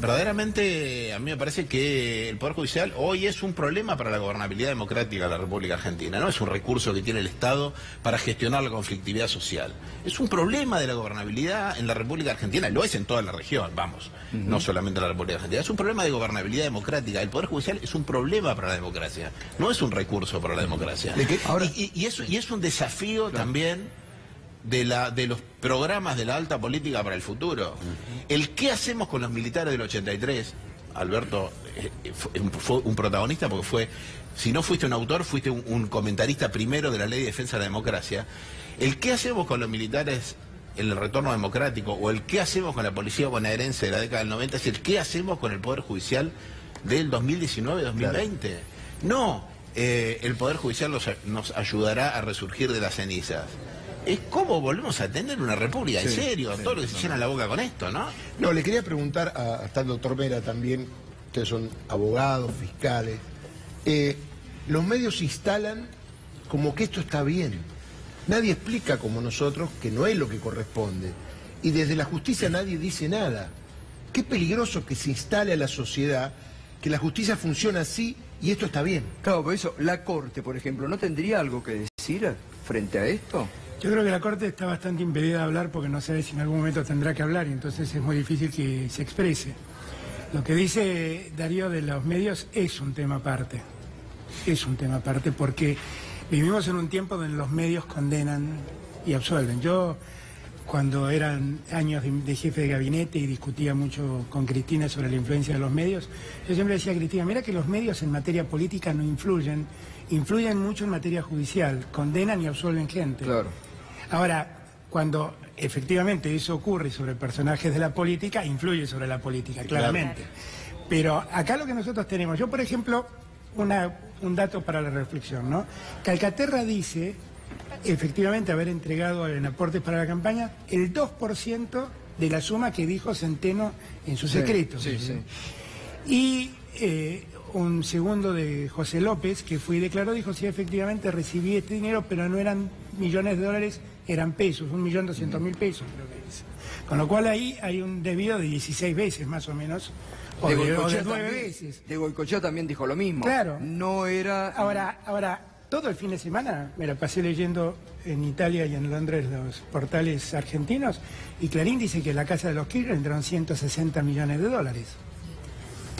Verdaderamente a mí me parece que el Poder Judicial hoy es un problema para la gobernabilidad democrática de la República Argentina. No es un recurso que tiene el Estado para gestionar la conflictividad social. Es un problema de la gobernabilidad en la República Argentina. Lo es en toda la región, vamos. No solamente en la República Argentina. Es un problema de gobernabilidad democrática. El Poder Judicial es un problema para la democracia. No es un recurso para la democracia. Ahora, Y es un desafío también de los programas de la alta política para el futuro. El qué hacemos con los militares del 83, Alberto fue un protagonista porque si no fuiste un autor, fuiste un comentarista primero de la Ley de Defensa de la Democracia. El qué hacemos con los militares en el retorno democrático, o el qué hacemos con la policía bonaerense de la década del 90, es el qué hacemos con el Poder Judicial del 2019-2020. Claro. No, el Poder Judicial nos ayudará a resurgir de las cenizas. Es cómo volvemos a tener una república, en serio, todo lo que se llena la boca con esto, ¿no? No, le quería preguntar hasta el doctor Mera también, ustedes son abogados, fiscales, los medios instalan como que esto está bien. Nadie explica como nosotros que no es lo que corresponde. Y desde la justicia nadie dice nada. Qué peligroso que se instale a la sociedad que la justicia funciona así y esto está bien. Claro, por eso, la Corte, por ejemplo, ¿no tendría algo que decir frente a esto? Yo creo que la Corte está bastante impedida de hablar porque no sabe si en algún momento tendrá que hablar y entonces es muy difícil que se exprese. Lo que dice Darío de los medios es un tema aparte. Es un tema aparte porque vivimos en un tiempo donde los medios condenan y absuelven. Yo, cuando eran años de jefe de gabinete y discutía mucho con Cristina sobre la influencia de los medios, yo siempre decía a Cristina, mira que los medios en materia política no influyen mucho en materia judicial, condenan y absuelven gente. Claro. Ahora, cuando efectivamente eso ocurre sobre personajes de la política, influye sobre la política, claramente. Claro. Pero acá lo que nosotros tenemos, yo por ejemplo, un dato para la reflexión, ¿no? Calcaterra dice, efectivamente, haber entregado en aportes para la campaña el 2% de la suma que dijo Centeno en sus escritos. Y un segundo de José López, que fue y declaró, dijo, sí, efectivamente recibí este dinero, pero no eran millones de dólares, eran pesos, 1.200.000 pesos, creo que es. Con lo cual ahí hay un debido de 16 veces, más o menos, o de 9 veces. De Goicoechea también dijo lo mismo. Claro. No era... Ahora, todo el fin de semana me la pasé leyendo en Italia y en Londres los portales argentinos, y Clarín dice que en la casa de los Kirchner entraron 160 millones de dólares.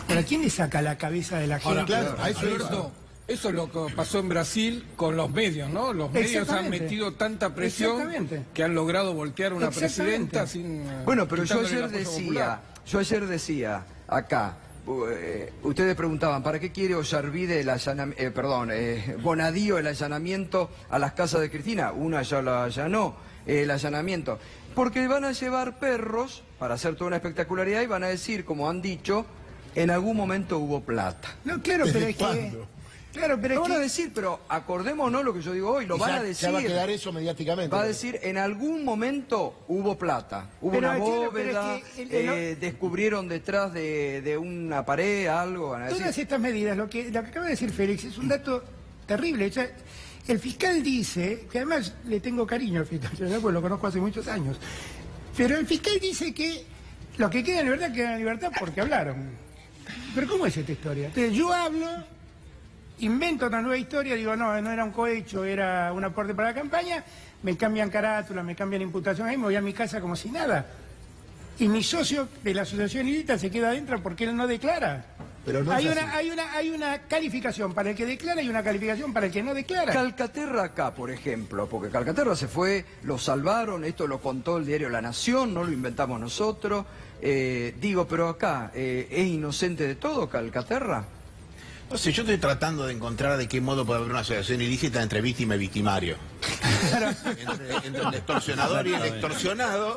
¿Pero quién le saca la cabeza de la gente? Ahora, claro, Alberto, eso es lo que pasó en Brasil con los medios, ¿no? Los medios han metido tanta presión que han logrado voltear una presidenta sin... Bueno, pero yo ayer decía, acá, ustedes preguntaban, ¿para qué quiere Ollarvide el Bonadío el allanamiento a las casas de Cristina? Una ya la allanó, el allanamiento. Porque van a llevar perros para hacer toda una espectacularidad y van a decir, como han dicho, en algún momento hubo plata. No, claro, pero es que... Claro, pero lo van a decir, pero acordémonos lo que yo digo hoy, lo van a decir. Ya va a quedar eso mediáticamente. Va a decir, en algún momento hubo plata, hubo una bóveda, descubrieron detrás de una pared algo, van a decir. Todas estas medidas, lo que acaba de decir Félix, es un dato terrible. O sea, el fiscal dice, que además le tengo cariño al fiscal, porque lo conozco hace muchos años, pero el fiscal dice que los que quedan en libertad quedan en libertad porque hablaron. Pero ¿cómo es esta historia? Entonces yo hablo, invento una nueva historia, digo, no era un cohecho, era un aporte para la campaña, me cambian carátula, me cambian imputación, ahí me voy a mi casa como si nada. Y mi socio de la asociación ilícita se queda adentro porque él no declara. Pero no hay una calificación para el que declara y una calificación para el que no declara. Calcaterra acá, por ejemplo, porque Calcaterra se fue, lo salvaron, esto lo contó el diario La Nación, no lo inventamos nosotros. Pero acá, ¿es inocente de todo Calcaterra? No sé, yo estoy tratando de encontrar de qué modo puede haber una asociación ilícita entre víctima y victimario. entre el extorsionador y el extorsionado.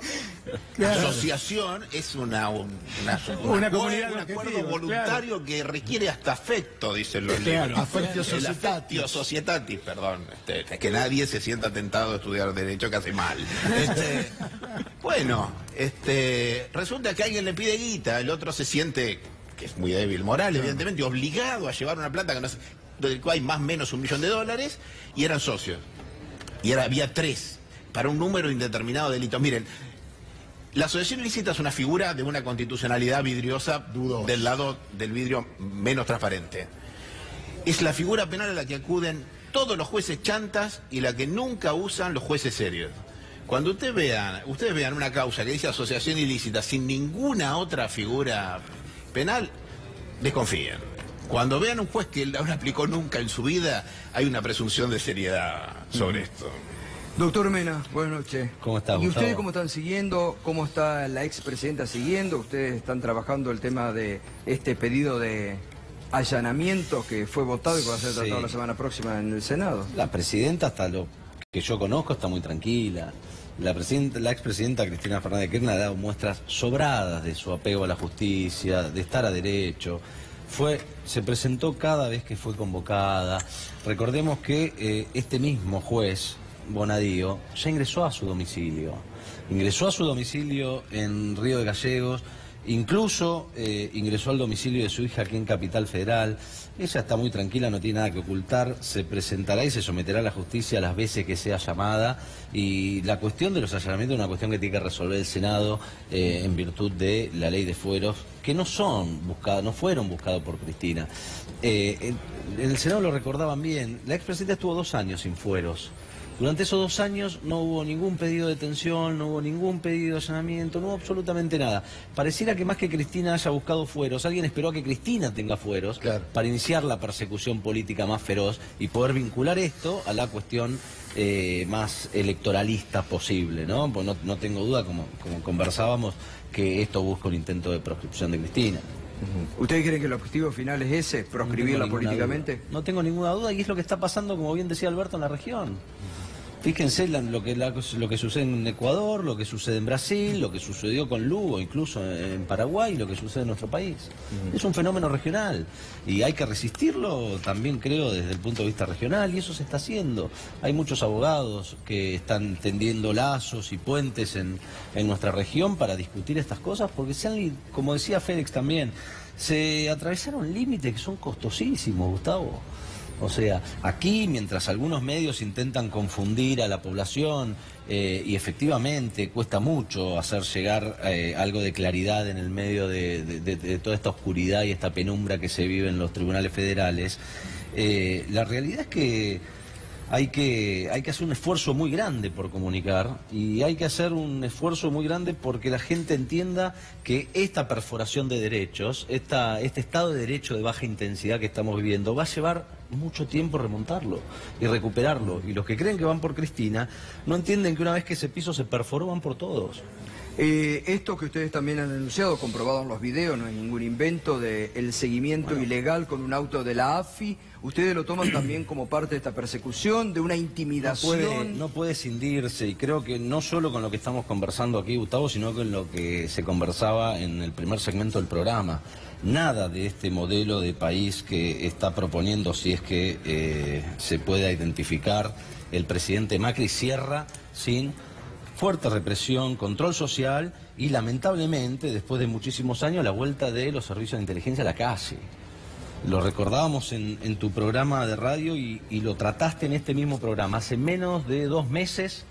La asociación es un acuerdo voluntario que requiere hasta afecto, dicen los libros. Affectio societatis, perdón. Que nadie se sienta tentado a estudiar derecho, que hace mal. Resulta que alguien le pide guita, el otro se siente, que es muy débil moral, evidentemente, obligado a llevar una plata que no, del cual hay más o menos $1 millón, y eran socios. Y había 3, para un número indeterminado de delitos. Miren, la asociación ilícita es una figura de una constitucionalidad vidriosa del lado del vidrio menos transparente. Es la figura penal a la que acuden todos los jueces chantas y la que nunca usan los jueces serios. Cuando ustedes vean una causa que dice asociación ilícita sin ninguna otra figura penal, desconfíen. Cuando vean un juez que no aplicó nunca en su vida, hay una presunción de seriedad sobre esto. Doctor Mena, buenas noches. ¿Cómo está, ¿Y Gustavo? ustedes cómo están siguiendo? ¿Cómo está la expresidenta siguiendo? ¿Ustedes están trabajando el tema de este pedido de allanamiento que fue votado y que va a ser tratado la semana próxima en el Senado? La presidenta, hasta lo que yo conozco, está muy tranquila. La expresidenta Cristina Fernández de Kirchner ha dado muestras sobradas de su apego a la justicia, de estar a derecho. Se presentó cada vez que fue convocada. Recordemos que este mismo juez, Bonadío, ya ingresó a su domicilio. Ingresó a su domicilio en Río de Gallegos, incluso ingresó al domicilio de su hija aquí en Capital Federal. Ella está muy tranquila, no tiene nada que ocultar, se presentará y se someterá a la justicia las veces que sea llamada, y la cuestión de los allanamientos es una cuestión que tiene que resolver el Senado en virtud de la ley de fueros, que no fueron buscados por Cristina. En el Senado lo recordaban bien, la expresidenta estuvo 2 años sin fueros. Durante esos 2 años no hubo ningún pedido de detención, no hubo ningún pedido de allanamiento, no hubo absolutamente nada. Pareciera que más que Cristina haya buscado fueros, alguien esperó a que Cristina tenga fueros para iniciar la persecución política más feroz y poder vincular esto a la cuestión más electoralista posible, ¿no? Pues no tengo duda, como conversábamos, que esto busca un intento de proscripción de Cristina. ¿Ustedes creen que el objetivo final es ese, proscribirla políticamente? No tengo ninguna duda, y es lo que está pasando, como bien decía Alberto, en la región. Fíjense lo que sucede en Ecuador, lo que sucede en Brasil, lo que sucedió con Lugo, incluso en Paraguay, lo que sucede en nuestro país. Es un fenómeno regional y hay que resistirlo también, creo, desde el punto de vista regional, y eso se está haciendo. Hay muchos abogados que están tendiendo lazos y puentes en nuestra región para discutir estas cosas, porque como decía Félix también, se atravesaron límites que son costosísimos, Gustavo. O sea, aquí, mientras algunos medios intentan confundir a la población, y efectivamente cuesta mucho hacer llegar algo de claridad en el medio de toda esta oscuridad y esta penumbra que se vive en los tribunales federales, la realidad es que hay que hacer un esfuerzo muy grande por comunicar, y hay que hacer un esfuerzo muy grande porque la gente entienda que esta perforación de derechos, este estado de derecho de baja intensidad que estamos viviendo, va a llevar mucho tiempo remontarlo y recuperarlo. Y los que creen que van por Cristina no entienden que una vez que ese piso se perforó, van por todos. Esto que ustedes también han denunciado, comprobado en los videos, no hay ningún invento, del seguimiento ilegal con un auto de la AFI, ¿ustedes lo toman también como parte de esta persecución, de una intimidación? No puede cindirse, y creo que no solo con lo que estamos conversando aquí, Gustavo, sino con lo que se conversaba en el primer segmento del programa. Nada de este modelo de país que está proponiendo, si es que se pueda identificar, el presidente Macri, cierra sin fuerte represión, control social y, lamentablemente, después de muchísimos años, la vuelta de los servicios de inteligencia a la calle. Lo recordábamos en tu programa de radio y lo trataste en este mismo programa. Hace menos de 2 meses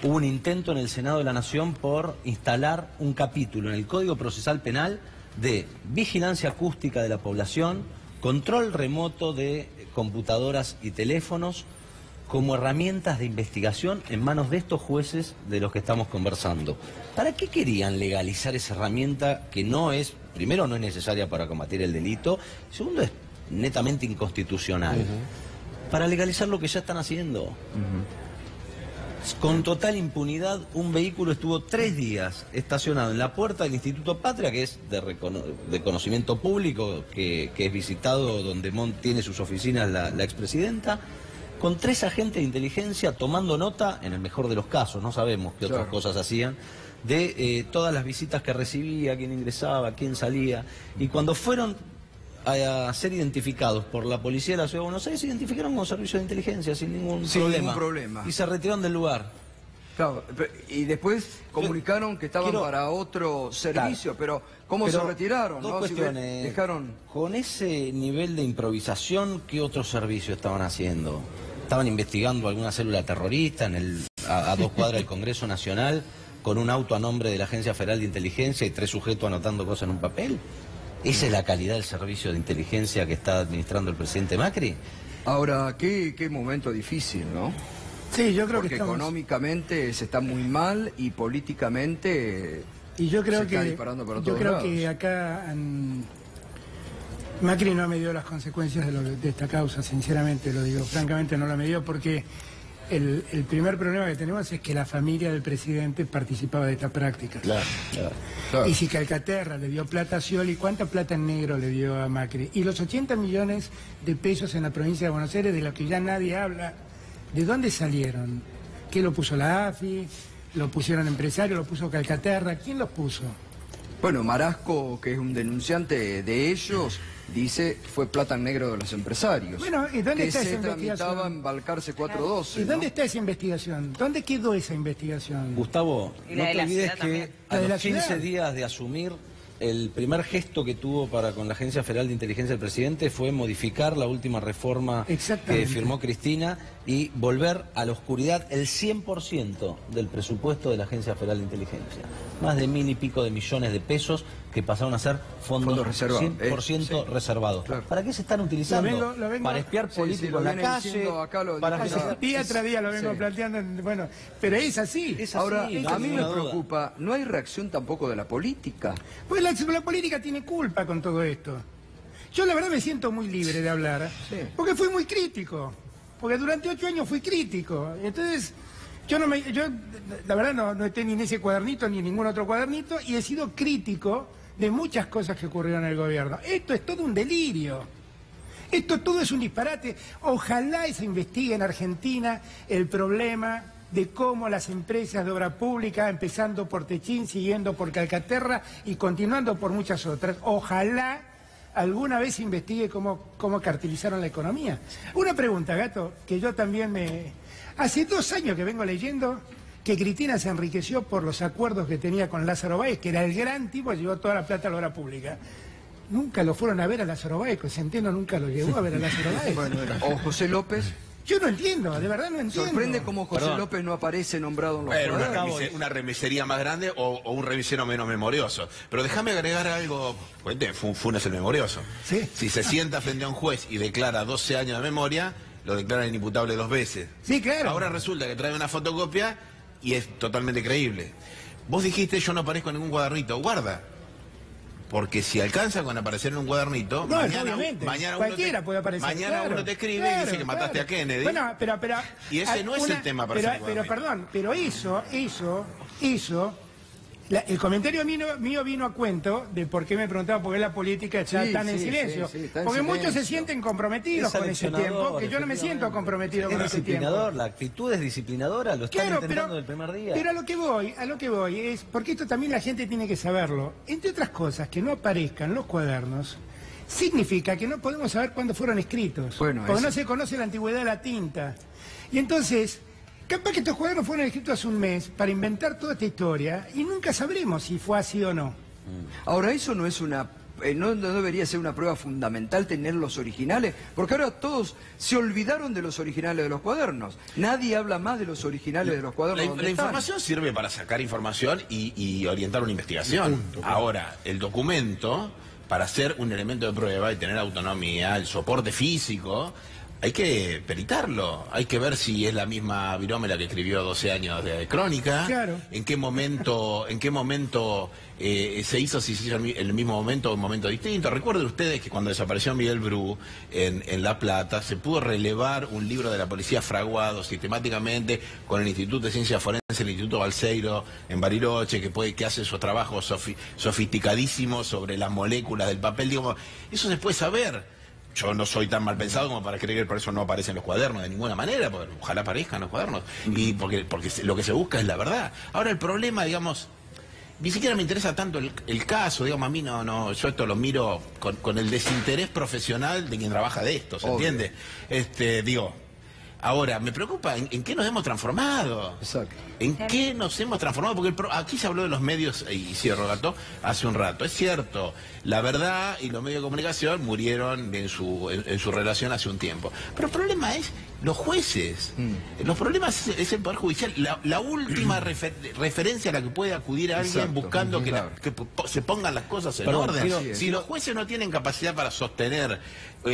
hubo un intento en el Senado de la Nación por instalar un capítulo en el Código Procesal Penal de vigilancia acústica de la población, control remoto de computadoras y teléfonos, como herramientas de investigación en manos de estos jueces de los que estamos conversando. ¿Para qué querían legalizar esa herramienta que primero no es necesaria para combatir el delito, segundo es netamente inconstitucional? Para legalizar lo que ya están haciendo. Con total impunidad, un vehículo estuvo 3 días estacionado en la puerta del Instituto Patria, que es de conocimiento público, que es visitado, donde tiene sus oficinas la expresidenta, con 3 agentes de inteligencia tomando nota, en el mejor de los casos, no sabemos qué otras cosas hacían, de todas las visitas que recibía, quién ingresaba, quién salía. Y cuando fueron a ser identificados por la policía de la Ciudad de Buenos Aires, se identificaron como servicio de inteligencia sin ningún problema. Y se retiraron del lugar. Claro, y después comunicaron que estaban para otro servicio, pero ¿cómo se retiraron? Dos cuestiones. Dejaron... Con ese nivel de improvisación, ¿qué otro servicio estaban haciendo? ¿Estaban investigando alguna célula terrorista a 2 cuadras del Congreso Nacional, con un auto a nombre de la Agencia Federal de Inteligencia y 3 sujetos anotando cosas en un papel? ¿Esa es la calidad del servicio de inteligencia que está administrando el presidente Macri? Ahora, qué momento difícil, ¿no? Sí, yo creo porque que estamos... económicamente se está muy mal y políticamente yo creo se está disparando para todos lados. lados. Que acá Macri no me dio las consecuencias de esta causa, sinceramente lo digo. Francamente no la me dio porque el primer problema que tenemos es que la familia del presidente participaba de esta práctica. Claro. Y si Calcaterra le dio plata a Scioli, ¿cuánta plata en negro le dio a Macri? Y los 80 millones de pesos en la provincia de Buenos Aires, de los que ya nadie habla, ¿de dónde salieron? ¿Qué lo puso la AFI? ¿Lo pusieron empresarios? ¿Lo puso Calcaterra? ¿Quién los puso? Bueno, Marasco, que es un denunciante de ellos, dice que fue plata en negro de los empresarios. Bueno, ¿y dónde está esa investigación? Que se tramitaba en Balcarce 412. ¿Y dónde está esa investigación? ¿Dónde quedó esa investigación? Gustavo, no te olvides que a los 15 días de asumir, el primer gesto que tuvo con la Agencia Federal de Inteligencia del presidente fue modificar la última reforma que firmó Cristina y volver a la oscuridad el 100% del presupuesto de la Agencia Federal de Inteligencia. Más de 1000 y pico de millones de pesos que pasaron a ser fondos reservados, 100% reservados. Claro. ¿Para qué se están utilizando? Lo vengo, para espiar políticos en la calle. Para día tras día lo vengo planteando. Bueno, pero es así. Ahora, a mí me preocupa, no hay reacción tampoco de la política. Pues la política tiene culpa con todo esto. Yo la verdad me siento muy libre de hablar, porque fui muy crítico. Porque durante 8 años fui crítico. Entonces, yo la verdad no estoy ni en ese cuadernito ni en ningún otro cuadernito, y he sido crítico de muchas cosas que ocurrieron en el gobierno. Esto es todo un delirio. Esto todo es un disparate. Ojalá se investigue en Argentina el problema de cómo las empresas de obra pública, empezando por Techín, siguiendo por Calcaterra y continuando por muchas otras, ojalá alguna vez se investigue cómo cartelizaron la economía. Una pregunta, Gato, que yo también Hace 2 años que vengo leyendo que Cristina se enriqueció por los acuerdos que tenía con Lázaro Báez, que era el gran tipo que llevó toda la plata a la obra pública. Nunca lo fueron a ver a Lázaro Báez, Centeno nunca lo llevó a ver a Lázaro Báez. Bueno, o José López. Yo no entiendo, de verdad no entiendo. Sorprende cómo José López no aparece nombrado en los cuadros. Una remisería más grande o un remisero menos memorioso. Pero déjame agregar algo. Funes el memorioso. ¿Sí? Si se sienta frente a un juez y declara 12 años de memoria, lo declaran inimputable 2 veces. Sí, claro. Ahora resulta que trae una fotocopia y es totalmente creíble. Vos dijiste, yo no aparezco en ningún cuadernito. Guarda. Porque si alcanza con aparecer en un cuadernito, no, mañana cualquiera puede aparecer. Mañana uno te escribe y dice que mataste a Kennedy. Bueno, pero y ese no es el tema para pero eso, el comentario mío vino a cuento de por qué me preguntaba por qué la política está tan en silencio. Porque muchos se sienten comprometidos con ese tiempo, que yo no me siento comprometido con ese tiempo. La actitud es disciplinadora, lo están intentando del primer día. Pero a lo que voy es, porque esto también la gente tiene que saberlo, entre otras cosas, que no aparezcan los cuadernos, significa que no podemos saber cuándo fueron escritos, porque no se conoce la antigüedad de la tinta. Y entonces, capaz que estos cuadernos fueron escritos hace un mes para inventar toda esta historia y nunca sabremos si fue así o no. Ahora, eso no es una... ¿No debería ser una prueba fundamental tener los originales? Porque ahora todos se olvidaron de los originales de los cuadernos. Nadie habla más de los originales de los cuadernos. La información sirve para sacar información y orientar una investigación. Ahora, el documento, para ser un elemento de prueba y tener autonomía, el soporte físico, hay que peritarlo, hay que ver si es la misma Virómela que escribió 12 años de crónica, claro. en qué momento se hizo, si se hizo en el mismo momento o un momento distinto. Recuerden ustedes que cuando desapareció Miguel Bru en La Plata, se pudo relevar un libro de la policía fraguado sistemáticamente con el Instituto de Ciencias Forenses, el Instituto Balseiro en Bariloche, que hace esos trabajos sofisticadísimos sobre las moléculas del papel. Digo, eso se puede saber. Yo no soy tan mal pensado como para creer que por eso no aparecen los cuadernos de ninguna manera, porque ojalá aparezcan los cuadernos, y porque lo que se busca es la verdad. Ahora el problema, digamos, ni siquiera me interesa tanto el caso, digamos, a mí no, yo esto lo miro con el desinterés profesional de quien trabaja de esto, ¿se entiende? Ahora, me preocupa en qué nos hemos transformado. Exacto. ¿En qué nos hemos transformado? Porque aquí se habló de los medios, y cierro, Gato, hace un rato. Es cierto, la verdad y los medios de comunicación murieron en su relación hace un tiempo. Pero el problema es los jueces. Los problemas es el Poder Judicial. La última referencia a la que puede acudir a alguien buscando que se pongan las cosas en orden. Si los jueces no tienen capacidad para sostener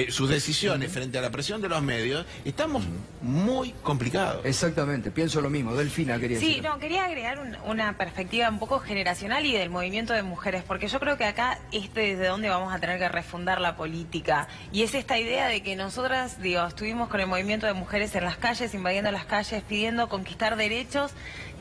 sus decisiones frente a la presión de los medios, estamos muy complicados. Exactamente, pienso lo mismo. Delfina quería decir. Sí, no, quería agregar una perspectiva un poco generacional y del movimiento de mujeres, porque yo creo que acá desde donde vamos a tener que refundar la política, y es esta idea de que nosotras, estuvimos con el movimiento de mujeres en las calles, invadiendo las calles, pidiendo conquistar derechos,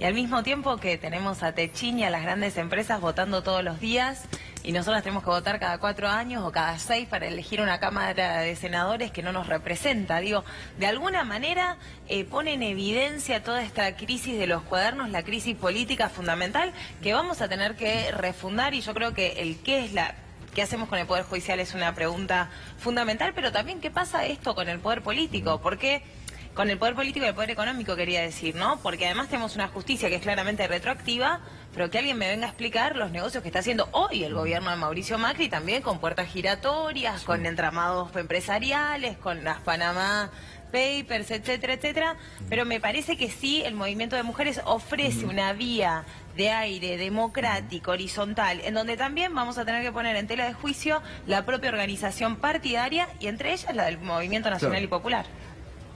y al mismo tiempo que tenemos a Techín y a las grandes empresas votando todos los días, y nosotras tenemos que votar cada 4 años o cada 6 para elegir una Cámara de Senadores que no nos representa. De alguna manera pone en evidencia toda esta crisis de los cuadernos, la crisis política fundamental que vamos a tener que refundar, y yo creo que ¿qué hacemos con el Poder Judicial? Es una pregunta fundamental, pero también ¿qué pasa esto con el Poder Político? Porque con el Poder Político y el Poder Económico quería decir, ¿no? Porque además tenemos una justicia que es claramente retroactiva, pero que alguien me venga a explicar los negocios que está haciendo hoy el gobierno de Mauricio Macri, también con puertas giratorias, con entramados empresariales, con las Panamá Papers, etcétera, etcétera. Pero me parece que sí, el movimiento de mujeres ofrece una vía de aire democrático, horizontal, en donde también vamos a tener que poner en tela de juicio la propia organización partidaria, y entre ellas la del Movimiento Nacional y Popular.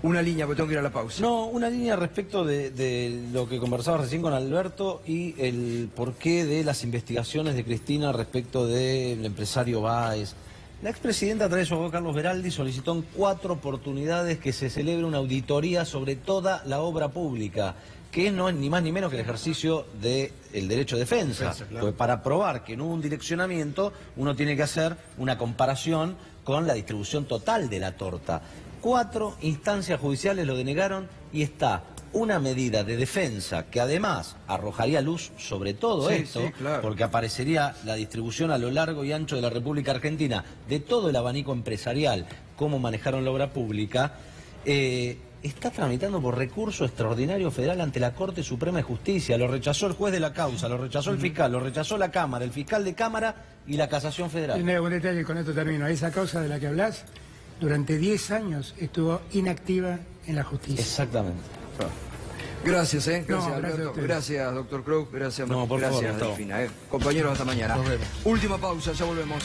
Una línea, porque tengo que ir a la pausa. No, una línea respecto de lo que conversaba recién con Alberto y el porqué de las investigaciones de Cristina respecto del empresario Báez. La expresidenta, a través de su abogado Carlos Beraldi, solicitó en 4 oportunidades que se celebre una auditoría sobre toda la obra pública, que no es ni más ni menos que el ejercicio del derecho de defensa. Claro. Pues para probar que no hubo un direccionamiento, uno tiene que hacer una comparación con la distribución total de la torta. 4 instancias judiciales lo denegaron y está una medida de defensa que además arrojaría luz sobre todo esto, claro, porque aparecería la distribución a lo largo y ancho de la República Argentina de todo el abanico empresarial, cómo manejaron la obra pública. Está tramitando por recurso extraordinario federal ante la Corte Suprema de Justicia. Lo rechazó el juez de la causa, lo rechazó el fiscal, lo rechazó la Cámara, el fiscal de Cámara y la Casación Federal. Tiene un detalle, con esto termino. Esa causa de la que hablas, durante 10 años estuvo inactiva en la justicia. Exactamente. Gracias, Gracias, No, gracias Alberto. a ustedes. Gracias, doctor Crow. Gracias, No, por favor, gracias, Gustavo. Delfina. Compañeros, hasta mañana. Nos vemos. Última pausa, ya volvemos.